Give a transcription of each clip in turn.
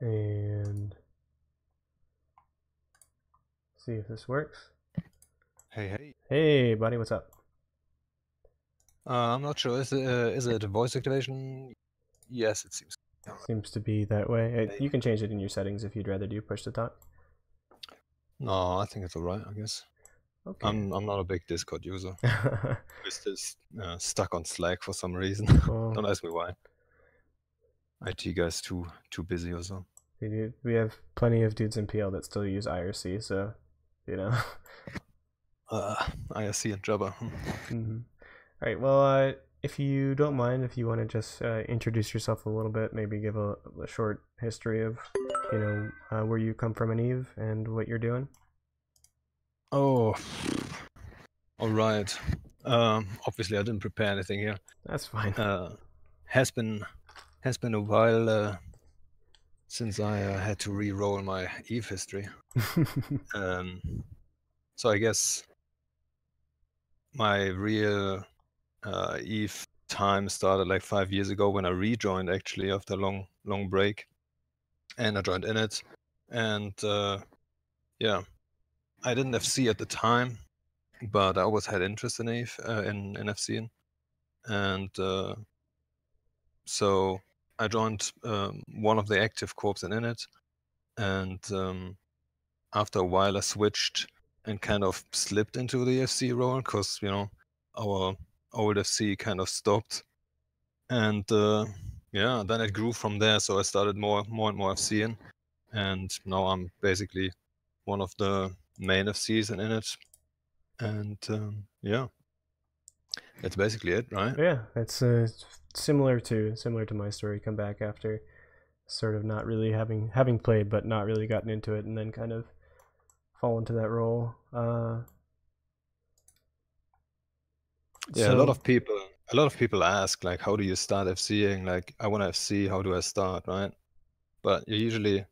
and see if this works. Hey, hey. Hey, buddy, what's up? I'm not sure. Is it voice activation? Yes, it seems. Seems to be that way. You can change it in your settings if you'd rather do push to talk. No, I think it's alright, I guess. Okay. I'm not a big Discord user. We're still stuck on Slack for some reason. Well, Don't ask me why. IT guys too busy or so. we have plenty of dudes in PL that still use IRC, so you know. IRC and Jabber. Mm-hmm. All right. Well, if you don't mind, if you want to just introduce yourself a little bit, maybe give a short history of, where you come from in Eve and what you're doing. Oh, all right. Obviously I didn't prepare anything here. That's fine. Has been a while since I had to re-roll my Eve history. So I guess my real Eve time started like 5 years ago when I rejoined actually after a long break, and I joined INIT, and yeah, I didn't FC at the time, but I always had interest in Eve in FC, and so I joined one of the active corps in INIT, and after a while I switched and kind of slipped into the FC role because our old FC kind of stopped, and yeah, then it grew from there. So I started more and more FCing, and now I'm basically one of the main FCs in it, and yeah, that's basically it, right? Yeah, it's similar to my story. Come back after sort of not really having played, but not really gotten into it, and then kind of fall into that role. Yeah, a lot of people ask like, how do you start FCing? Like, I want to FC, how do I start, right? But you usually,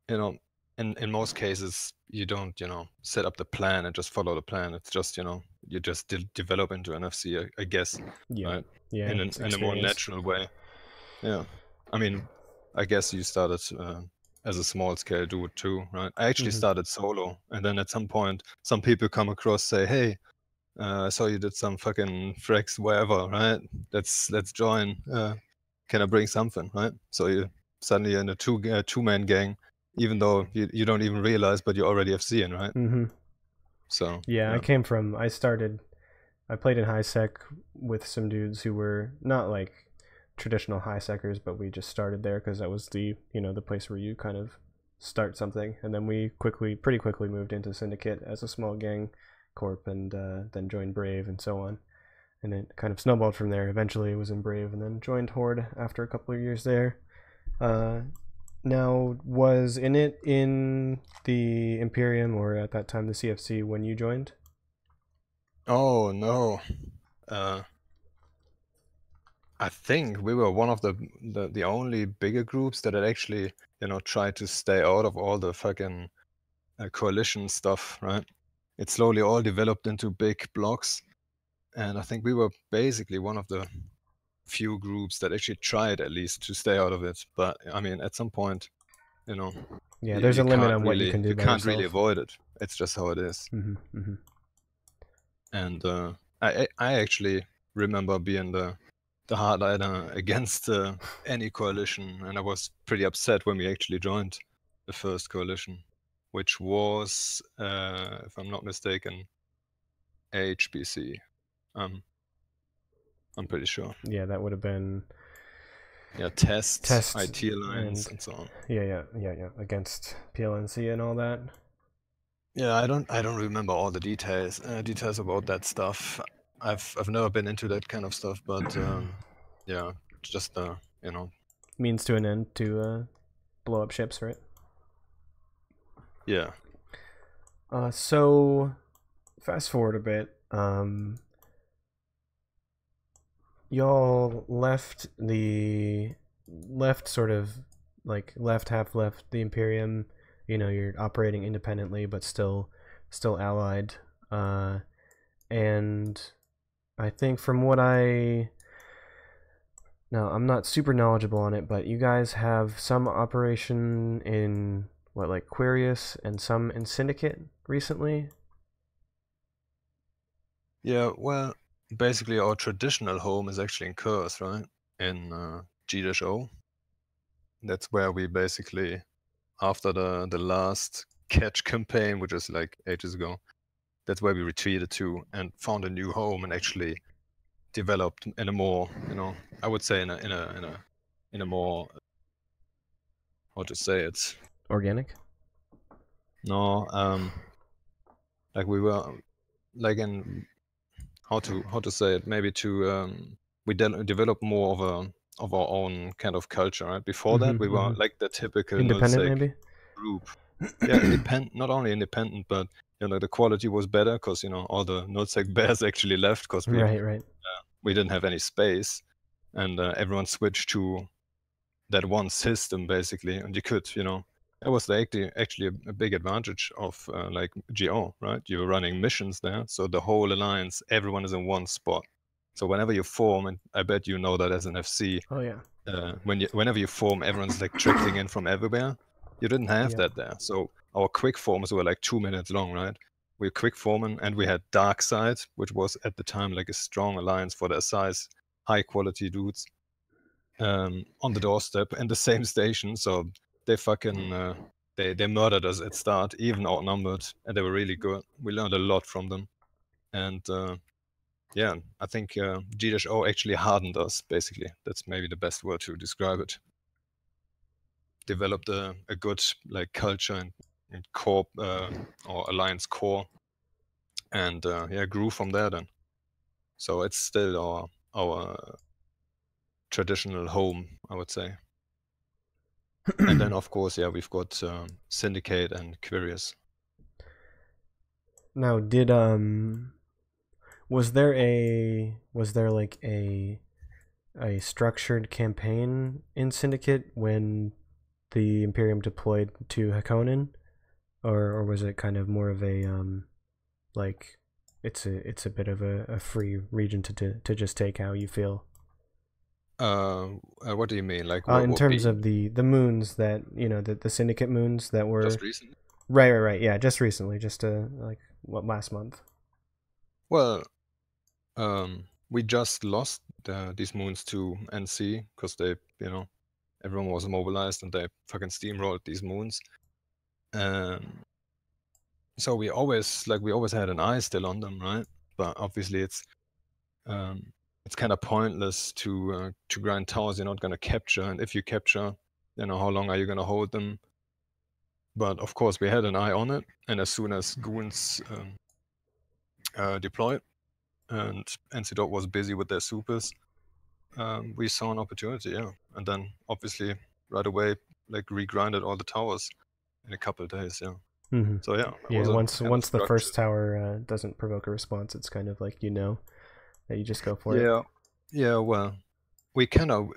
in most cases, you don't, set up the plan and just follow the plan. It's just, you just develop into an FC, I guess, Yeah, right? yeah, In a more experience. natural way. Yeah, I mean, I guess you started as a small scale dude too, right? I actually started solo, and then at some point, some people come across, say, "Hey, I saw you did some fucking frags, wherever, right? Let's join. Can I bring something, right?" So you suddenly in a two-man gang, even though you don't even realize, but you're already FCing, right? So yeah, I played in high sec with some dudes who were not like traditional high secers, but we just started there because that was the place where you kind of start something, and then we pretty quickly moved into Syndicate as a small gang corp, and then joined Brave and so on, and it kind of snowballed from there. Eventually, it was in Brave, and then joined Horde after a couple of years there. Now, was INIT in the Imperium or at that time the CFC when you joined? Oh no. I think we were one of the only bigger groups that had actually, tried to stay out of all the fucking coalition stuff, right? It slowly all developed into big blocks, and I think we were basically one of the few groups that actually tried at least to stay out of it. But I mean, at some point, Yeah, there's a limit on what you can do by can't really yourself. avoid it. It's just how it is. And I actually remember being the hardliner against any coalition, and I was pretty upset when we actually joined the first coalition, which was, if I'm not mistaken, HBC. I'm pretty sure. Yeah, that would have been Test IT Test Alliance, and so on. Yeah, against PLNC and all that. Yeah, I don't remember all the details about that stuff. I've never been into that kind of stuff, but yeah, just means to an end to blow up ships, right? Yeah. So fast forward a bit. Y'all left half left the Imperium. You're operating independently, but still allied. And I think from what I Now, I'm not super knowledgeable on it, but you guys have some operation in, what, like Quirius and some in Syndicate recently? Yeah, well, basically our traditional home is actually in Curse, right? In G-O. That's where we basically, after the last catch campaign, which is like ages ago, that's where we retreated to and found a new home and actually developed in a more, I would say in a more, how to say it? Organic? No, like we were like in how to say it? Maybe to we develop more of our own kind of culture. Right? Before that, we were like the typical Independent, nullsec maybe? group. Yeah, independent. Not only independent, but the quality was better because all the nullsec bears actually left because Right. we didn't have any space, and everyone switched to that one system basically, and you could, that was actually a big advantage of like GO, right? You were running missions there, so the whole alliance, everyone is in one spot. So whenever you form, and I bet you know that as an FC, Oh, yeah. whenever you form, everyone's like trickling in from everywhere. You didn't have Yep. that there. So our quick forms were like 2 minutes long, right? We were quick forming, and we had Dark Side, which was at the time like a strong alliance for their size, high quality dudes on the doorstep in the same station. So they fucking they murdered us at start, even outnumbered, and they were really good. We learned a lot from them, and yeah, I think G-O actually hardened us. Basically, that's maybe the best word to describe it. Developed a good like culture and core or alliance core, and yeah, grew from there then. So it's still our traditional home, I would say. And then, of course, yeah, we've got Syndicate and Quirius. Now, was there like a structured campaign in Syndicate when the Imperium deployed to Hakonin, or was it kind of more of a like it's a bit of a free region to just take how you feel? What do you mean? Like In what terms be of the moons that the Syndicate moons that were just recently? right, yeah, just recently, just like what, last month? Well, we just lost these moons to NC because they, everyone was mobilized and they fucking steamrolled these moons. So we always had an eye still on them, right? But obviously it's kind of pointless to grind towers you're not going to capture, and if you capture, how long are you going to hold them? But of course, we had an eye on it, and as soon as goons deployed and NC was busy with their supers, we saw an opportunity, yeah. And then obviously right away, like regrinded all the towers in a couple of days, yeah. Mm-hmm. So yeah, it Yeah, was a kind of once the first structured. tower doesn't provoke a response, it's kind of like that you just go for it. Yeah. Well, we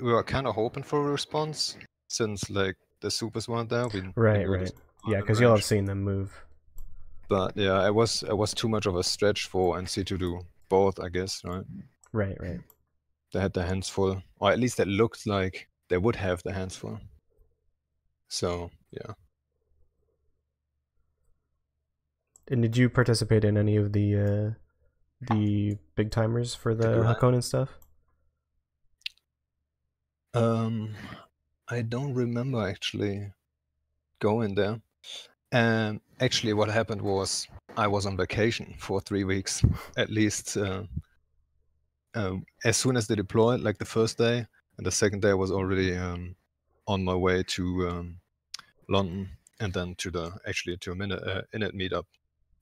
were kind of hoping for a response since like the supers weren't there. We knew Right. this Yeah, in because you'll have range. seen them move. But yeah, it was too much of a stretch for NC to do both, I guess, right? Right. They had their hands full, or at least it looked like they would have their hands full. So yeah. And did you participate in any of the big timers for The the grind. Hakonin stuff? I don't remember actually going there. Actually, what happened was I was on vacation for 3 weeks, at least. As soon as they deployed, like the first day, and the second day I was already on my way to London, and then to a INIT meetup,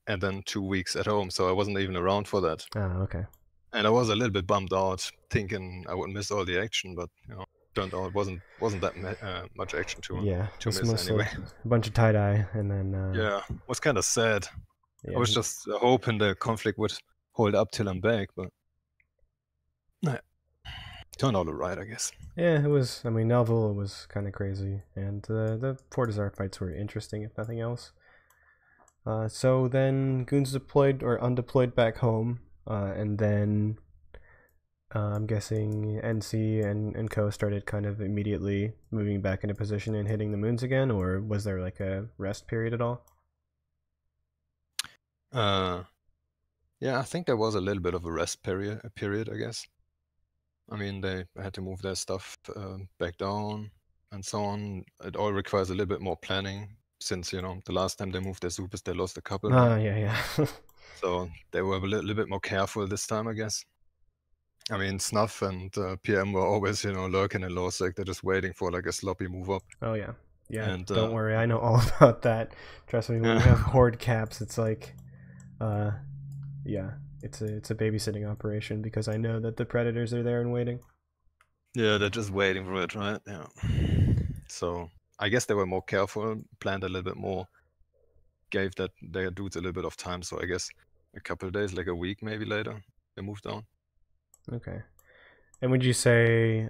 and then 2 weeks at home. So I wasn't even around for that, Ah, okay. and I was a little bit bummed out, thinking I would miss all the action, but turned out it wasn't that much action Yeah, to it's miss mostly anyway. a bunch of tie dye, and then Yeah, was kind of sad. I yeah, was just hoping the conflict would hold up till I'm back, but nah, turned out alright, I guess. yeah. It was. I mean, Nelville was kind of crazy, and the Fortizar fights were interesting, if nothing else. So then goons deployed or undeployed back home, and then I'm guessing NC and Co started kind of immediately moving back into position and hitting the moons again, or was there like a rest period at all? Yeah, I think there was a little bit of a rest period, I guess. I mean, they had to move their stuff back down and so on. It all requires a little bit more planning since, the last time they moved their supers, they lost a couple, right? Yeah, yeah. So they were a little bit more careful this time, I guess. I mean, Snuff and PM were always, lurking in low sec. They're just waiting for like a sloppy move up. Oh yeah, yeah. And Don't worry, I know all about that. Trust me, when you have horde caps, it's like, yeah, it's a babysitting operation because I know that the predators are there and waiting. yeah, they're just waiting for it, right? Yeah. So I guess they were more careful, planned a little bit more, gave that their dudes a little bit of time. So I guess a couple of days, like a week maybe later, they moved down. Okay. And would you say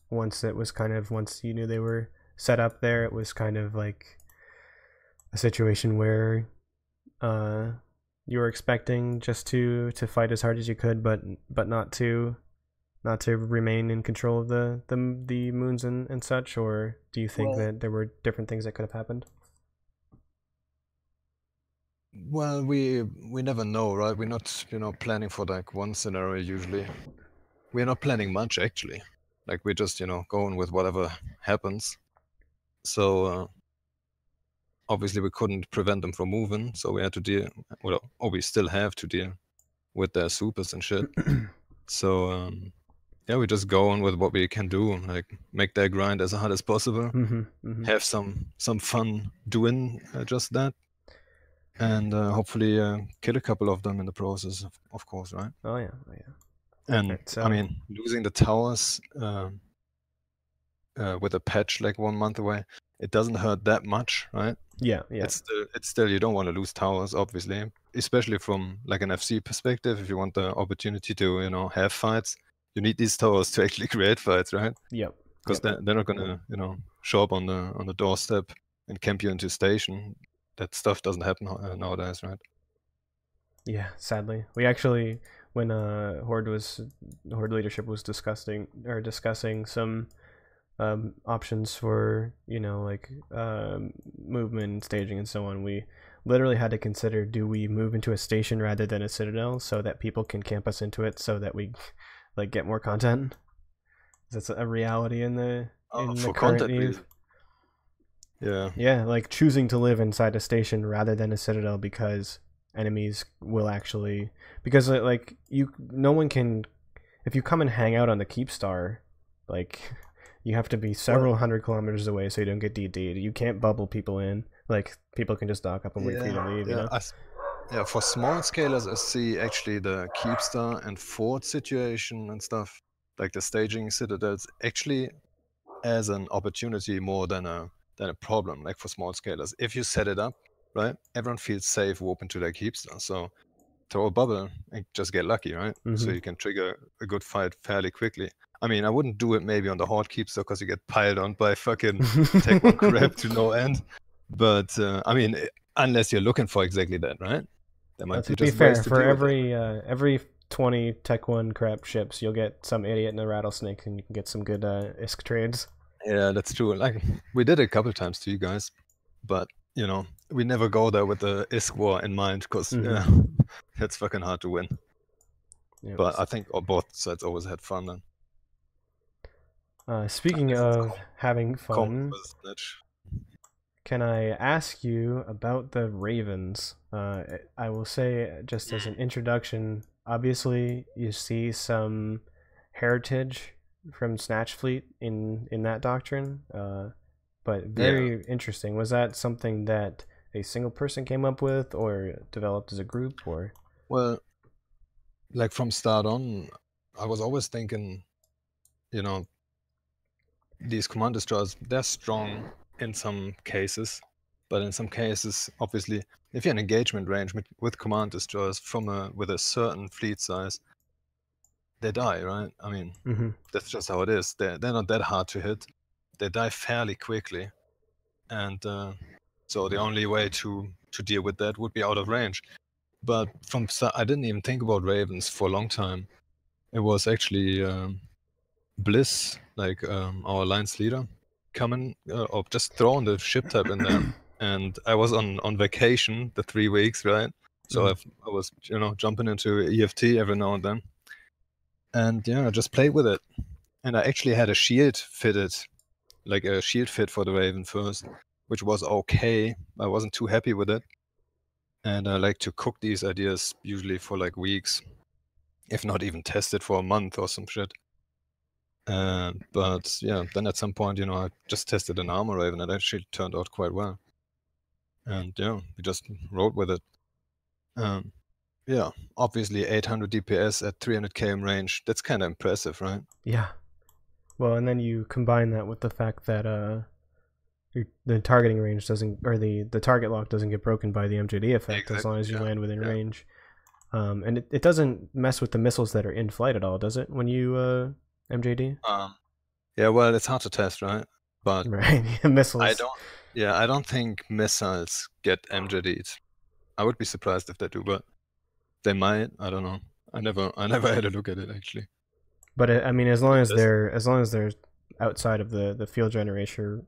once you knew they were set up there, it was kind of like a situation where you were expecting just to fight as hard as you could, but not to remain in control of the moons and such, or do you think that there were different things that could have happened? Well, we never know, right? We're not, planning for like one scenario usually. We're not planning much actually. Like we're just, going with whatever happens. So obviously we couldn't prevent them from moving, so we had to deal, or we still have to deal with their supers and shit. So yeah, we just go on with what we can do, like make their grind as hard as possible, have some fun doing just that, and hopefully kill a couple of them in the process, of course, right? Oh yeah, oh yeah. And Right, so I mean, losing the towers with a patch like 1 month away, it doesn't hurt that much, right? yeah, yeah. It's still you don't want to lose towers, obviously, especially from like an FC perspective. If you want the opportunity to have fights, you need these towers to actually create fights, right? Yep. Because they're not gonna show up on the doorstep and camp you into station. That stuff doesn't happen nowadays, right? Yeah, sadly, we actually, when Horde leadership was discussing some options for like movement, staging, and so on, we literally had to consider: do we move into a station rather than a citadel so that people can camp us into it, so that we like get more content? That's a reality in the For current content, Eve. Yeah, like choosing to live inside a station rather than a citadel because enemies will actually, because like no one can, if you come and hang out on the keep star, like you have to be several hundred kilometers away so you don't get DD'd. You can't bubble people in. Like people can just dock up and wait for you to leave. Yeah, for small scalers, I see actually the Keepstar and Fort situation and stuff, like the staging citadels, actually as an opportunity more than a problem. Like for small scalers, if you set it up right, everyone feels safe warping to their Keepstar. So throw a bubble and just get lucky, right? So you can trigger a good fight fairly quickly. I mean, I wouldn't do it maybe on the Horde Keepstar because you get piled on by fucking Tech 1 crap to no end. But I mean, unless you're looking for exactly that, right? There might To be be just ways fair, to for deal with that. every 20 Tech 1 crap ships, you'll get some idiot in a rattlesnake and you can get some good ISK trades. Yeah, that's true. Like we did it a couple times to you guys, but we never go there with the ISK war in mind because yeah, that's fucking hard to win. Yep. But I think both sides always had fun then. Speaking of having fun, Snitch. can I ask you about the Ravens? I will say, just as an introduction, obviously you see some heritage from Snatch Fleet in that doctrine, but very interesting. Was that something that a single person came up with, or developed as a group, or? Well, like from start on, I was always thinking, these command destroyers, they're strong in some cases, but in some cases, obviously, if you're in engagement range with command destroyers with a certain fleet size, they die, right? I mean, that's just how it is. They're not that hard to hit. They die fairly quickly, and so the only way to deal with that would be out of range. But I didn't even think about Ravens for a long time. it was actually Bliss, like our alliance leader, coming or just throwing the ship type in there. And I was on vacation the 3 weeks, right? So I was jumping into EFT every now and then, and I just played with it. And I actually had a shield fitted, like a shield fit for the Raven first, which was okay. I wasn't too happy with it, and I like to cook these ideas usually for like weeks, if not even test it for a month or some shit. But yeah, then at some point, I just tested an armor Raven, and it actually turned out quite well. And we just rode with it. Yeah, obviously 800 DPS at 300 km range. That's kind of impressive, right? Yeah. Well, and then you combine that with the fact that the targeting range doesn't, or the target lock doesn't get broken by the MJD effect as long as you land within range. And it doesn't mess with the missiles that are in flight at all, does it? When you MJD? Yeah, well, it's hard to test, right? But right, missiles. I don't think missiles get MJD'd. I would be surprised if they do, but they might. I don't know. I never had a look at it actually. But I mean, as long as they're outside of the field generator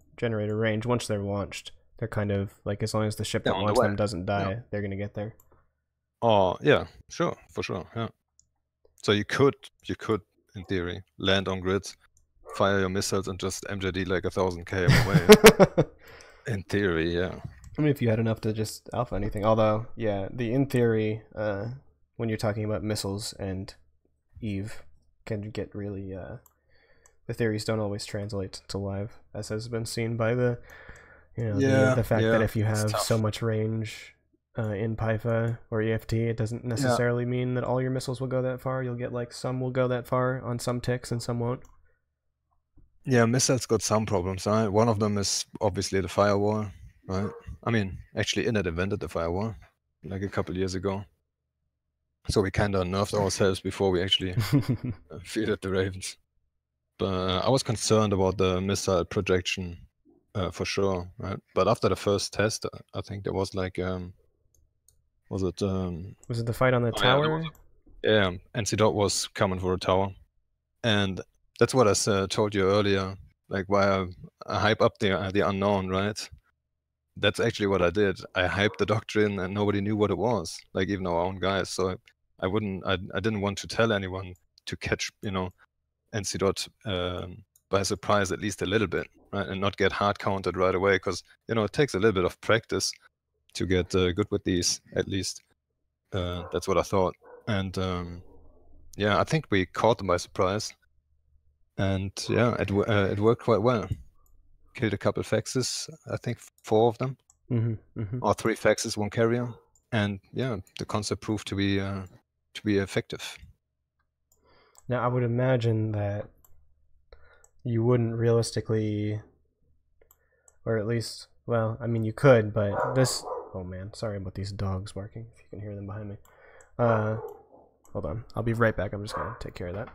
range, once they're launched, they're kind of like, as long as the ship that launched them doesn't die, they're gonna get there. Oh yeah, sure, for sure, yeah. So you could in theory land on grids, fire your missiles, and just MJD like 1,000 km away. In theory, yeah. I mean, if you had enough to just alpha anything. Although, yeah, in theory, when you're talking about missiles and Eve, can get really the theories don't always translate to live, as has been seen by the the fact that if you have so much range in Pytha or EFT, it doesn't necessarily mean that all your missiles will go that far. You'll get like some will go that far on some ticks and some won't. Yeah, missiles got some problems, right? One of them is obviously the firewall, right? I mean, actually INIT invented the firewall like a couple years ago. So we kind of nerfed ourselves before we actually fielded the Ravens. But I was concerned about the missile projection for sure, right? But after the first test, I think there was like, was it the fight on the tower? Yeah, NC Dot was coming for a tower. And that's what I told you earlier, like why I hype up the unknown, right? That's actually what I did. I hyped the doctrine and nobody knew what it was, like even our own guys. So I didn't want to tell anyone to catch, NC Dot by surprise at least a little bit, right? And not get hard counted right away, because, it takes a little bit of practice to get good with these, at least. That's what I thought. And yeah, I think we caught them by surprise. And yeah, it worked quite well. Killed a couple faxes, I think 4 of them, or 3 faxes, 1 carrier, and yeah, the concept proved to be effective. Now, I would imagine that you wouldn't realistically, or at least, well, I mean, you could, but this. Oh man, sorry about these dogs barking. If you can hear them behind me. Hold on, I'll be right back. I'm just gonna take care of that.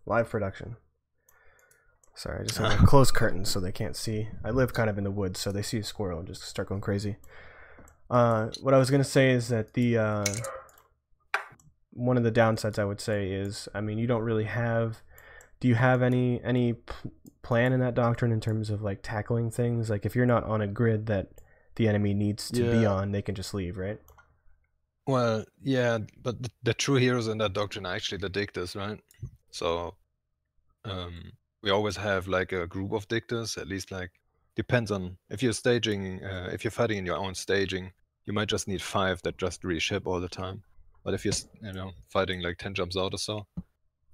Live production. Sorry, I just have to close curtains so they can't see. I live kind of in the woods, so they see a squirrel and just start going crazy. What I was gonna say is that the one of the downsides I would say is, I mean, you don't really have. Do you have any plan in that doctrine in terms of like tackling things? Like if you're not on a grid that the enemy needs to be on, they can just leave, right? Well, yeah, but the true heroes in that doctrine are actually the dictators, right? So we always have like a group of dictators, at least, like, depends on if you're staging, if you're fighting in your own staging, you might just need 5 that just reship all the time. But if you're fighting like 10 jumps out or so,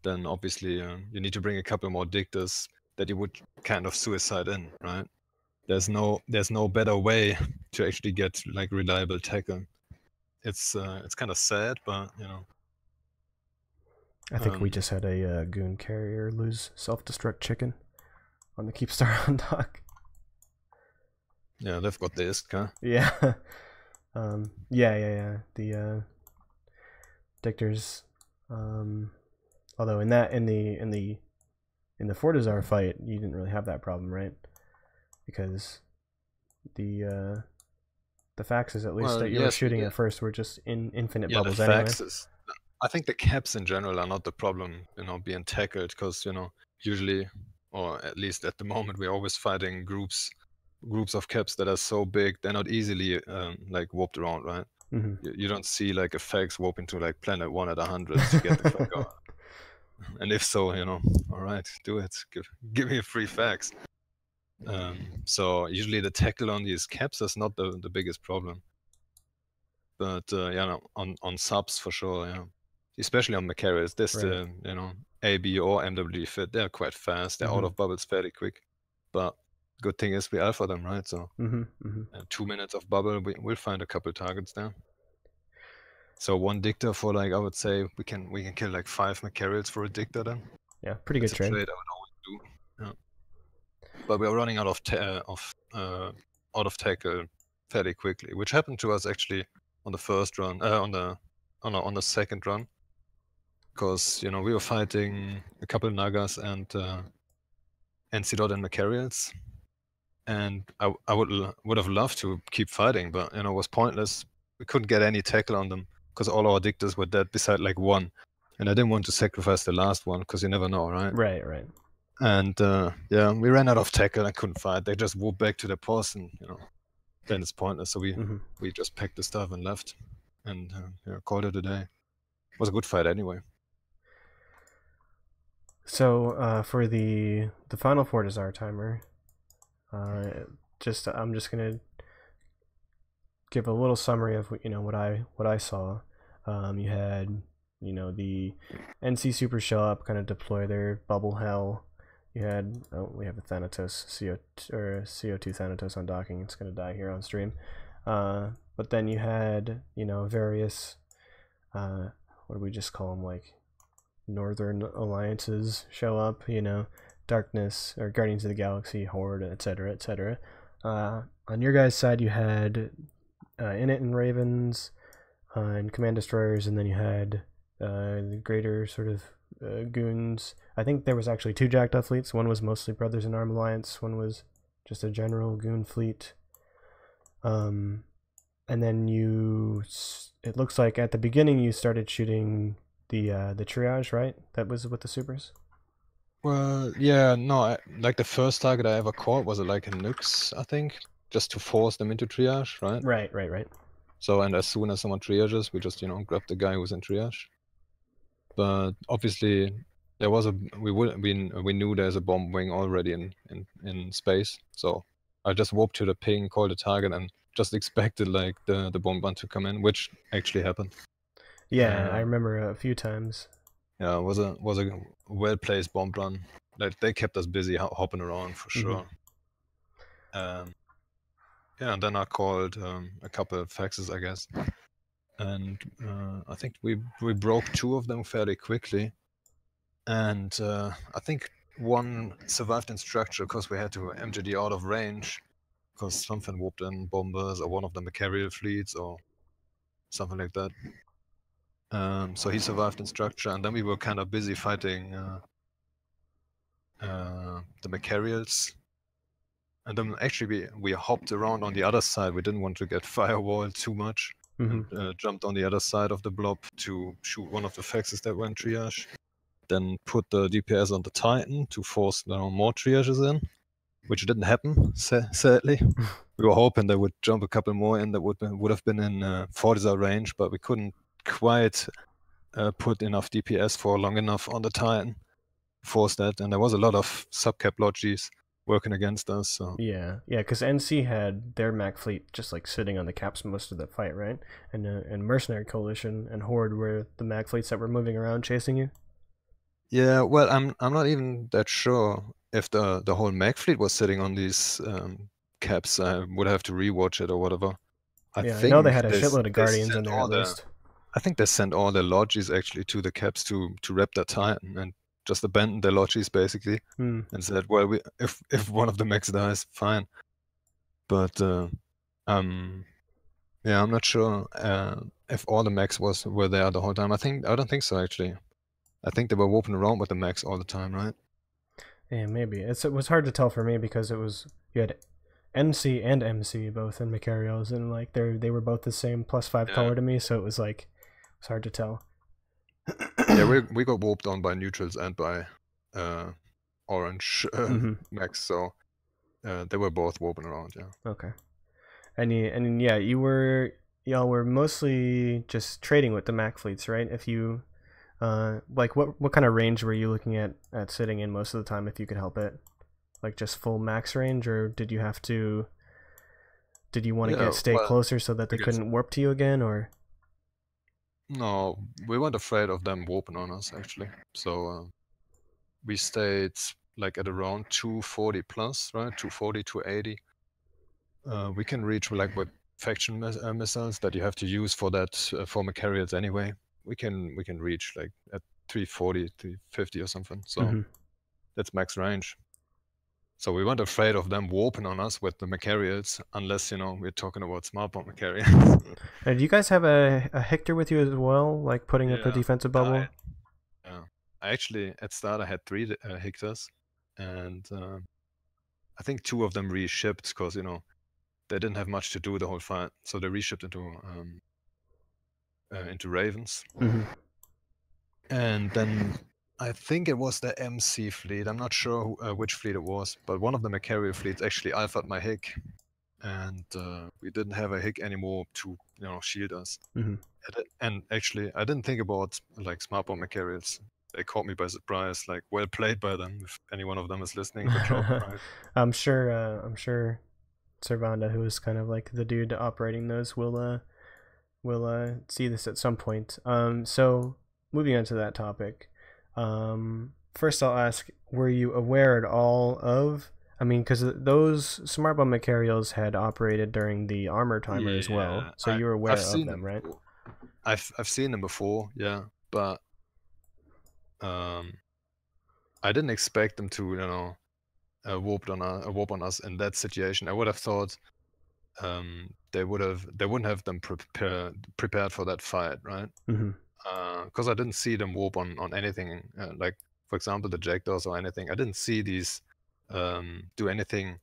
then obviously you need to bring a couple more dictators that you would kind of suicide in, right? There's no better way to actually get like reliable tackle. it's kind of sad, but you know. I think we just had a goon carrier lose self-destruct chicken on the Keepstar on dock. Yeah, they've got the ISK, huh? Yeah. Yeah. The Dictors. Although in the Fortizar fight, you didn't really have that problem, right? Because the faxes, at least that you were shooting at first, were just in infinite bubbles the anyway. faxes. I think the caps in general are not the problem, you know, being tackled, because you know usually, or at least at the moment, we're always fighting groups of caps that are so big they're not easily like warped around, right? Mm-hmm. You don't see like a fax warp into like planet 1 at 100 to get the fuck out. And if so, you know, all right, do it. Give me a free fax. So usually the tackle on these caps is not the biggest problem. But yeah, no, on subs for sure, yeah. Especially on Macarius, there's the, you know, AB or MWD fit. They're quite fast. They're out of bubbles fairly quick. But good thing is we alpha them, right? So 2 minutes of bubble, we'll find a couple targets there. So one Dictor for like, I would say we can kill like 5 Macarials for a Dictor then. Yeah, pretty good trade. I would always do. Yeah. But we are running out of tackle fairly quickly, which happened to us actually on the first run, on the second run, because you know we were fighting a couple Nagas and NC Dot and Macarials, and I would have loved to keep fighting, but you know it was pointless. We couldn't get any tackle on them because all our Dictors were dead beside like one, and I didn't want to sacrifice the last one because you never know, right? Right. And yeah, we ran out of tackle. I couldn't fight. They just whooped back to the post, and you know, then it's pointless. So we just packed the stuff and left, and yeah, called it a day. It was a good fight anyway. So for the final Fortizar timer, I'm just gonna give a little summary of what I saw. You had the NC Super show up, kind of deploy their bubble hell. You had we have a Thanatos CO2 Thanatos on docking. It's gonna die here on stream. But then you had various what do we just call them, like Northern alliances show up. Darkness or Guardians of the Galaxy, Horde, etc. On your guys' side, you had INIT and Ravens and Command Destroyers, and then you had the greater sort of goons. I think there was actually 2 jacked up fleets. One was mostly Brothers in Arms Alliance. One was just a general goon fleet. And then it looks like at the beginning you started shooting the triage, right? That was with the supers. Well, yeah, no, like the first target I ever caught was like a Nux, I think, just to force them into triage, right? Right. So, and as soon as someone triages, we just grab the guy who's in triage. But obviously, there was we knew there's a bomb wing already in space. So I just warped to the ping, called the target, and just expected like the bomb run to come in, which actually happened. Yeah, I remember a few times. Yeah, it was a well placed bomb run. Like they kept us busy hopping around for sure. Yeah, and then I called a couple of faxes, I guess. And I think we broke 2 of them fairly quickly. And I think one survived in structure because we had to MGD out of range because something whooped in bombers or one of the Macarial fleets or something like that. So he survived in structure, and then we were kind of busy fighting the Macarials. And then actually we hopped around on the other side. We didn't want to get firewalled too much. And jumped on the other side of the blob to shoot one of the faxes that were in triage. Then put the DPS on the Titan to force more triages in, which didn't happen, sadly. We were hoping they would jump a couple more in that would have been in Fortizar range, but we couldn't quite put enough DPS for long enough on the Titan. Force that, and there was a lot of subcap logis working against us. So. Yeah, because NC had their Mac fleet just like sitting on the caps most of the fight, right? And Mercenary Coalition and Horde were the Mac fleets that were moving around chasing you. Yeah, well, I'm not even that sure if the whole Mac fleet was sitting on these caps. I would have to rewatch it or whatever. I Yeah, I know they think had a shitload of they Guardians in sent there all at the least. I think they sent all the lodges actually to the caps to rep their Titan and just abandoned the lodges basically Hmm. and said, well, if one of the mechs dies, fine. But yeah, I'm not sure if all the mechs were there the whole time. I don't think so actually. I think they were walking around with the mechs all the time, right? Yeah, maybe. It was hard to tell for me because you had NC and MC both in Macarios, and like they were both the same +5 Yeah. color to me, so it was hard to tell. Yeah, we got warped on by neutrals and by orange Mhm. mechs, so they were both warping around. Yeah. Okay. And yeah, y'all were mostly just trading with the Mac fleets, right? If you like what kind of range were you looking at sitting in most of the time if you could help it? Like just full max range, or did you want to Yeah. stay Well, closer so that I they guess couldn't warp to you again, or? no, we weren't afraid of them warping on us actually. So we stayed like at around 240 plus, right? 240, 280. We can reach like with faction missiles that you have to use for that for Macarials anyway. We can reach like at 340, 350 or something. So Mhm. that's max range. So we weren't afraid of them warping on us with the Macarials, unless we're talking about smart bomb Macarials. And do you guys have a Hector with you as well, like putting up a Yeah, defensive yeah, bubble? yeah. I actually at start I had 3 Hectors, and I think 2 of them reshipped because they didn't have much to do the whole fight, so they reshipped into Ravens. Mhm. And then I think it was the MC fleet. I'm not sure which fleet it was, but one of the Macarial fleets actually alphaed my Hick, and we didn't have a Hick anymore to shield us. Mhm. And actually, I didn't think about like smart bomb Macarials. They caught me by surprise. Like, well played by them. If any one of them is listening, good job, right? I'm sure Servanda, who is kind of like the dude operating those, will see this at some point. So moving on to that topic. First I'll ask, were you aware at all of? I mean, because those smart bomb Macarials had operated during the armor timer as well, Yeah, so you were I've aware of seen them, them right? before. I've seen them before, yeah, but um, I didn't expect them to warp on us in that situation. I would have thought they wouldn't have them prepared for that fight, right? Mm-hmm. Because I didn't see them warp on anything like, for example, the Jackdaws or anything. I didn't see these do anything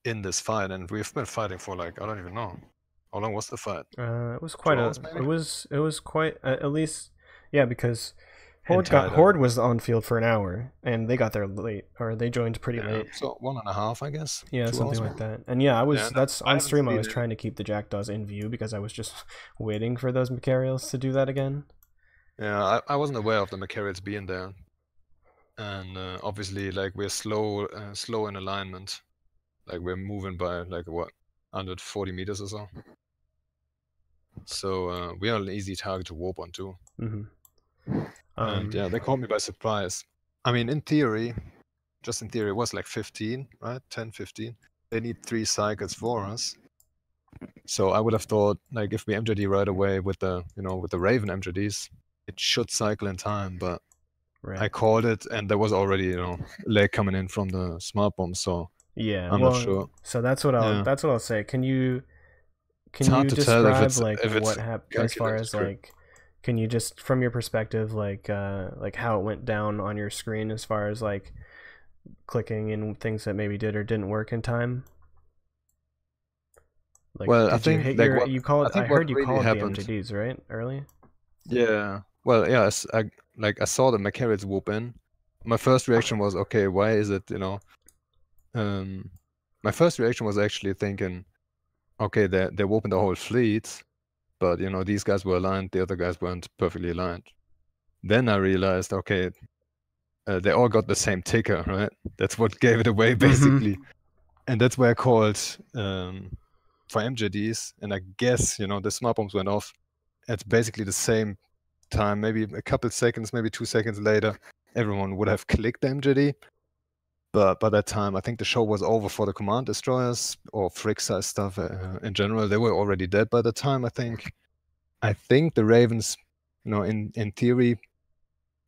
in this fight, and we've been fighting for like, I don't even know how long was the fight. It was quite 2 hours it maybe. was quite at least, yeah, because Entire. Horde was on field for an hour and they got there late, or they joined pretty Yeah, late. so 1.5, I guess. Yeah, 2 hours something like maybe. that. And yeah, Yeah, no, that's I on haven't stream. I seen was it. trying to keep the Jackdaws in view because I was just waiting for those Macarials to do that again. Yeah, I wasn't aware of the Macarials being there, and obviously, like we're slow in alignment. Like we're moving by like what 140 meters or so. So we are an easy target to warp on too. Mm-hmm. And yeah, they caught me by surprise. I mean, in theory, just in theory, it was like 15, right? 10, 15. They need 3 cycles for us. So I would have thought, like, if we MJD right away with the Raven MJDs, it should cycle in time. But right. I called it, and there was already leg coming in from the smart bomb. So Yeah. I'm not sure. So Yeah, that's what I'll say. it's Can hard you to tell if describe it's like what happened as far calculated as correct. like? Can you just, from your perspective, like how it went down on your screen as far as like clicking and things that maybe did or didn't work in time? Like, Well, I did you think hit like your? what You called. I I think what heard you really called the happened. MJDs right early. Yeah. Well, yeah. I saw the Macarials whoop in. My first reaction was, okay, why is it? My first reaction was actually thinking, okay, they're whooping the whole fleet, but these guys were aligned, the other guys weren't perfectly aligned. Then I realized, okay, they all got the same ticker, right? That's what gave it away, basically. And that's why I called for MJDs, and I guess the smart bombs went off at basically the same time, maybe a couple seconds, maybe 2 seconds later. Everyone would have clicked the MJD, But by that time, I think the show was over for the Command Destroyers or Frick size stuff in general. They were already dead by the time, I think. I think the Ravens, in theory,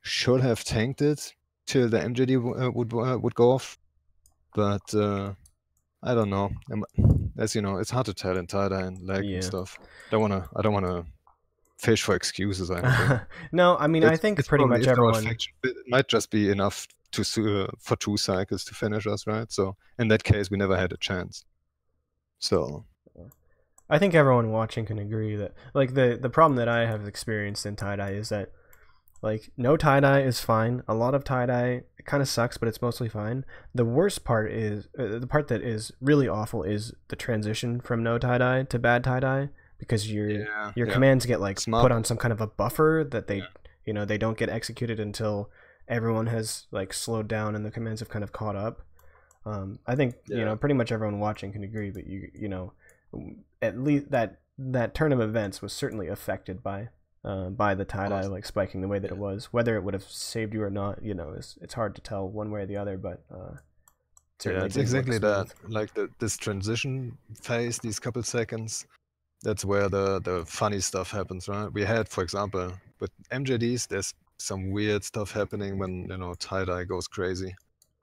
should have tanked it till the MJD would go off. But I don't know. As you know, it's hard to tell in tie-dye and lag and stuff. I don't wanna fish for excuses or anything. No, I mean, I think It's pretty probably, much if there were everyone. faction, it might just be enough for 2 cycles to finish us, right? So in that case, we never had a chance. So I think everyone watching can agree that, like, the problem that I have experienced in tie-dye is that, like, no tie-dye is fine. A lot of tie-dye kind of sucks, but it's mostly fine. The worst part is the part that is really awful is the transition from no tie-dye to bad tie-dye, because your commands get like put on some kind of a buffer that they they don't get executed until everyone has like slowed down and the commands have kind of caught up. I think pretty much everyone watching can agree, but at least that turn of events was certainly affected by the tie-dye like spiking the way that it was. Whether it would have saved you or not, it's hard to tell one way or the other, but it's exactly that. Like this transition phase, these couple seconds, that's where the funny stuff happens, right? We had, for example, with MJDs, there's some weird stuff happening when tie-dye goes crazy.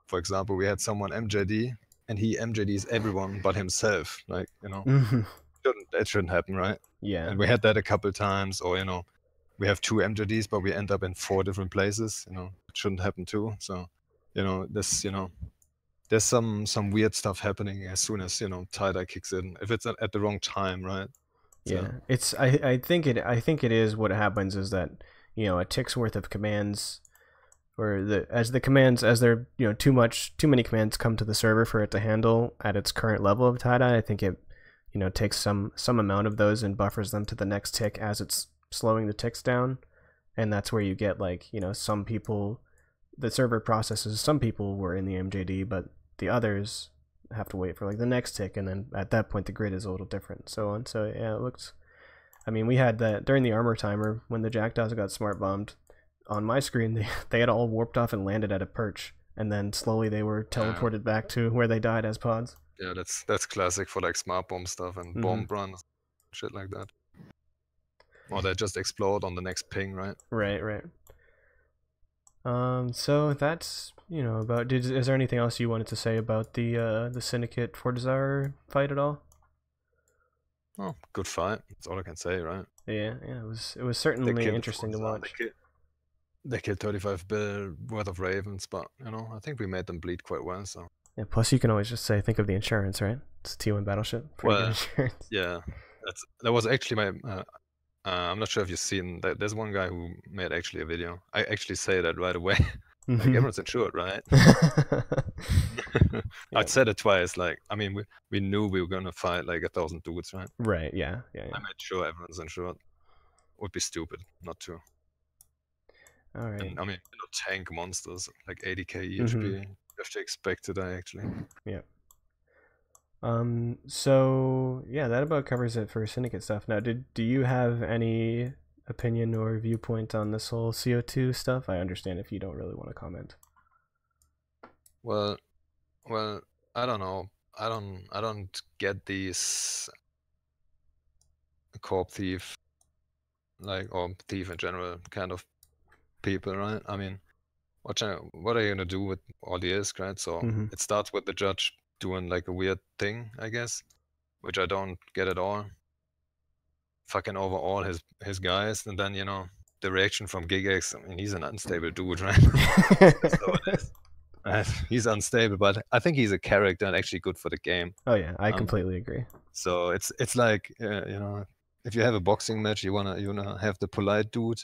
For example, we had someone MJD and he MJDs everyone but himself. Like, that shouldn't happen, right? Yeah. And we had that a couple times, or we have 2 MJDs but we end up in 4 different places. It shouldn't happen too. So, there's some weird stuff happening as soon as tie-dye kicks in, if it's at the wrong time, right? Yeah, it's I think it is what happens is that a tick's worth of commands, or as there too many commands come to the server for it to handle at its current level of tie-dye. I think it takes some amount of those and buffers them to the next tick as it's slowing the ticks down, and that's where you get like some people, the server processes, some people were in the MJD but the others have to wait for like the next tick, and then at that point the grid is a little different, so on. So yeah, it looks, I mean, we had that during the armor timer when the jackdaws got smart bombed. On my screen, they had all warped off and landed at a perch, and then slowly they were teleported back to where they died as pods. Yeah, that's classic for like smart bomb stuff and bomb runs, shit like that. Or they just explode on the next ping, right? Right. So that's about. Is there anything else you wanted to say about the Syndicate Fortizar fight at all? Oh, good fight. That's all I can say, right? Yeah. It was certainly interesting to watch. They killed 35 bill worth of Ravens, but I think we made them bleed quite well. So yeah. Plus, you can always just say, think of the insurance, right? It's a T1 battleship. Pretty good insurance. Yeah, that was actually my. I'm not sure if you've seen that. There's one guy who made actually a video. I actually say that right away. Like, everyone's insured, right? I'd said it twice. Like, I mean, we knew we were gonna fight like 1,000 dudes, right? Right. Yeah. I made sure everyone's insured. Would be stupid not to. All right. And, I mean, tank monsters like 80k EHP. You have to expect it, actually. Yeah. So yeah, that about covers it for Syndicate stuff. Now, do you have any opinion or viewpoint on this whole CO2 stuff? I understand if you don't really want to comment. Well, I don't know. I don't get these corp thief, or thief in general, kind of people, right? I mean, what are you gonna do with all the ISK, right? So it starts with the judge doing like a weird thing, I guess, which I don't get at all. Fucking over all his guys, and then the reaction from Gigax. I mean, he's an unstable dude, right? That's how it is. He's unstable, but I think he's a character and actually good for the game. Oh yeah, I completely agree. So it's like if you have a boxing match, you wanna have the polite dude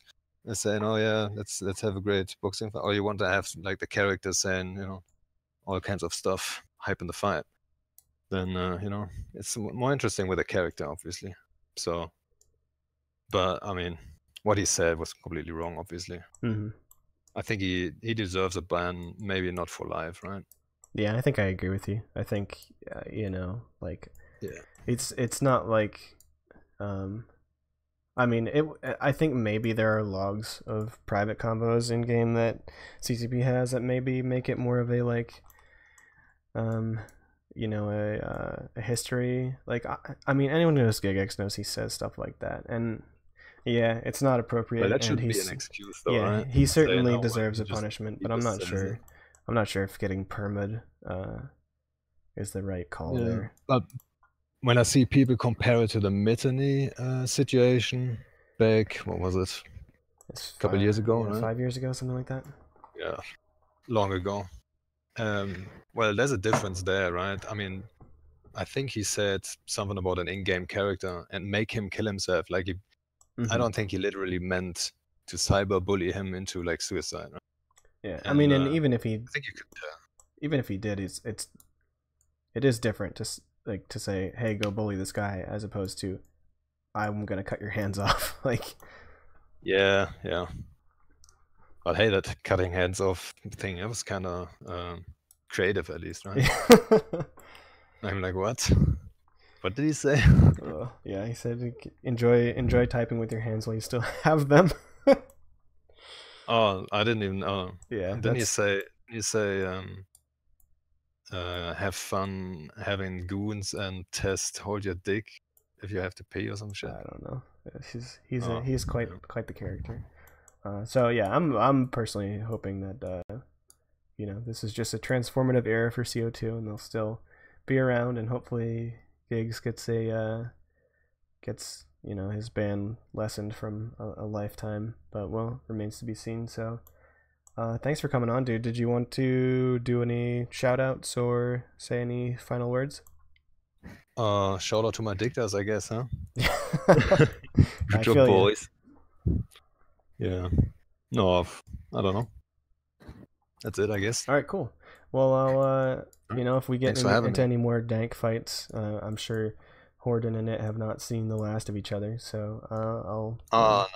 saying, "Oh yeah, let's have a great boxing fight," or you want to have like the character saying all kinds of stuff, hype in the fight. Then it's more interesting with a character, obviously. So, but I mean, what he said was completely wrong, obviously. I think he deserves a ban, maybe not for life, right? Yeah, I think I agree with you. I think like it's not like I mean, I think maybe there are logs of private combos in game that CCP has that maybe make it more of a like you know, a history. Like, I mean, anyone who knows GigX knows he says stuff like that, and yeah, it's not Well, appropriate, that and shouldn't be an excuse, though, yeah, right? he Say certainly no when deserves a punishment, he but I'm just not says it. sure. I'm not sure if getting permad is the right call Yeah, there. but when I see people compare it to the Mittany situation back, what was it? It's A couple years ago, yeah, right? 5 years ago, something like that. Yeah, long ago. Well, there's a difference there, right? I mean, I think he said something about an in-game character and make him kill himself. Like, I don't think he literally meant to cyberbully him into like suicide. Right? Yeah, I mean, And and I even if think you could. he did, it is different to like to say, hey, go bully this guy, as opposed to I'm gonna cut your hands off. Like, Yeah, yeah. But hey, that cutting hands off thing, it was kind of creative, at least, right? I'm like, what? What did he say? Yeah, he said enjoy typing with your hands while you still have them. Oh, I didn't even know. Yeah, Didn't he that's say? He say, have fun having goons and test hold your dick if you have to pee or some shit. I don't know. Oh, He's yeah. quite the character. So yeah, I'm personally hoping that you know, this is just a transformative era for CO2, and they'll still be around, and hopefully Gigs gets, you know, his ban lessened from a lifetime, but well, remains to be seen. So thanks for coming on, dude. Did you want to do any shout outs or say any final words? Shout out to my dictators, I guess, huh? I Good feel you. boys. Yeah. No, I don't know. That's it, I guess. All right, cool. Well, you know, if we get Thanks for having into me. any more dank fights, I'm sure Horde and INIT have not seen the last of each other. So I'll No.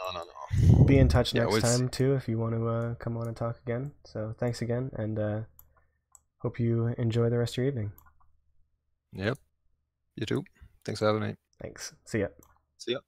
be in touch Yeah, next we'll see. time too if you want to come on and talk again. So thanks again, and hope you enjoy the rest of your evening. Yep. You too. Thanks for having me. Thanks. See ya. See ya.